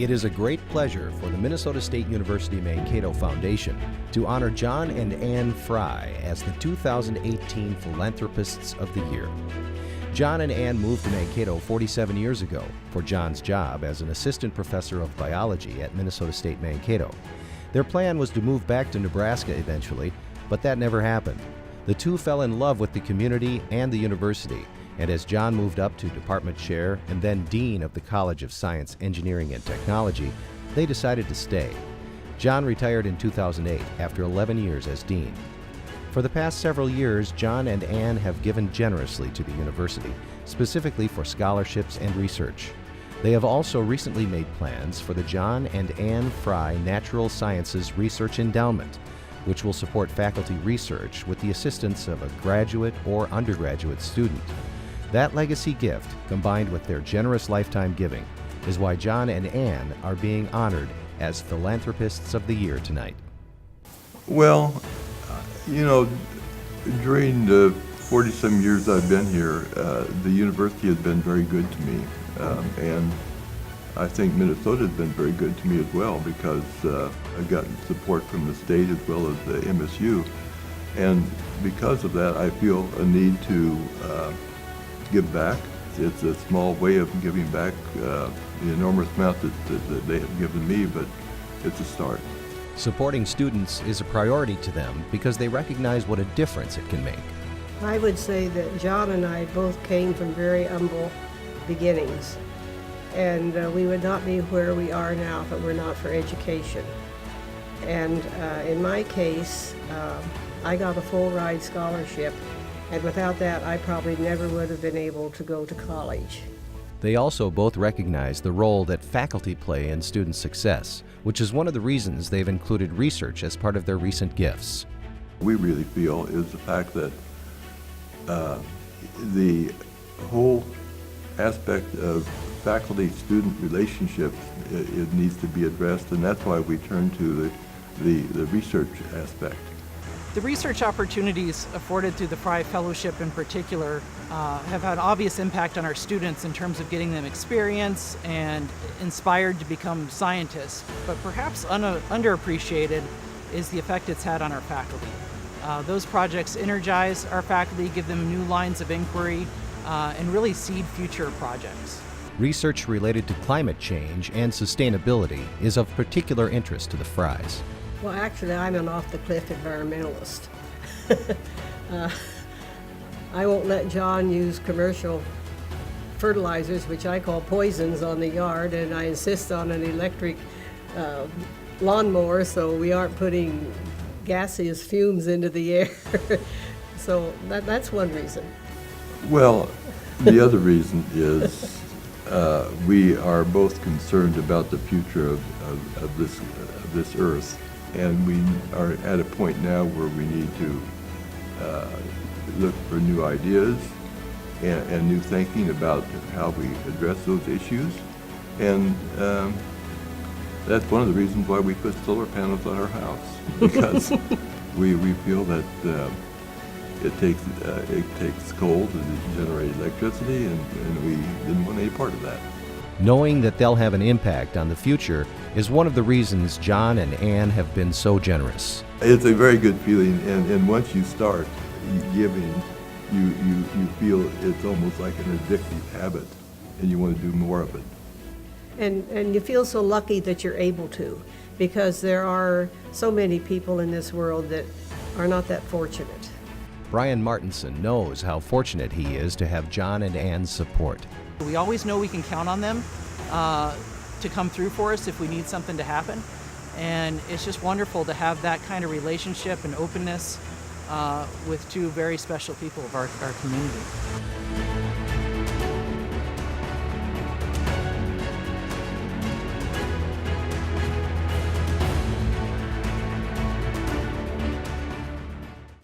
It is a great pleasure for the Minnesota State University Mankato Foundation to honor John and Ann Frey as the 2018 Philanthropists of the Year. John and Ann moved to Mankato 47 years ago for John's job as an assistant professor of biology at Minnesota State Mankato. Their plan was to move back to Nebraska eventually, but that never happened. The two fell in love with the community and the university, and as John moved up to department chair and then dean of the College of Science, Engineering, and Technology, they decided to stay. John retired in 2008 after 11 years as dean. For the past several years, John and Ann have given generously to the university, specifically for scholarships and research. They have also recently made plans for the John and Ann Frey Natural Sciences Research Endowment, which will support faculty research with the assistance of a graduate or undergraduate student. That legacy gift, combined with their generous lifetime giving, is why John and Ann are being honored as Philanthropists of the Year tonight. Well, during the 40-some years I've been here, the university has been very good to me. And I think Minnesota has been very good to me as well, because I've gotten support from the state as well as the MSU. And because of that, I feel a need to give back. It's a small way of giving back the enormous amount that they have given me, but it's a start. Supporting students is a priority to them because they recognize what a difference it can make. I would say that John and I both came from very humble beginnings, and we would not be where we are now if it were not for education. And in my case, I got a full ride scholarship, and without that I probably never would have been able to go to college. They also both recognize the role that faculty play in student success, which is one of the reasons they've included research as part of their recent gifts. We really feel is the fact that the whole aspect of faculty-student relationships, it needs to be addressed, and that's why we turn to the research aspect. The research opportunities afforded through the Frey Fellowship in particular have had obvious impact on our students in terms of getting them experience and inspired to become scientists, but perhaps underappreciated is the effect it's had on our faculty. Those projects energize our faculty, give them new lines of inquiry, and really seed future projects. Research related to climate change and sustainability is of particular interest to the Freys. Well, actually, I'm an off-the-cliff environmentalist. I won't let John use commercial fertilizers, which I call poisons, on the yard, and I insist on an electric lawnmower so we aren't putting gaseous fumes into the air. So that's one reason. Well, the other reason is we are both concerned about the future of this earth. And we are at a point now where we need to look for new ideas and new thinking about how we address those issues. And that's one of the reasons why we put solar panels on our house, because we feel that it takes coal to generate electricity, and we didn't want any part of that. Knowing that they'll have an impact on the future is one of the reasons John and Ann have been so generous. It's a very good feeling, and once you start giving, you feel it's almost like an addictive habit, and you want to do more of it. And you feel so lucky that you're able to, because there are so many people in this world that are not that fortunate. Brian Martinson knows how fortunate he is to have John and Ann's support. We always know we can count on them to come through for us if we need something to happen. And it's just wonderful to have that kind of relationship and openness with two very special people of our community.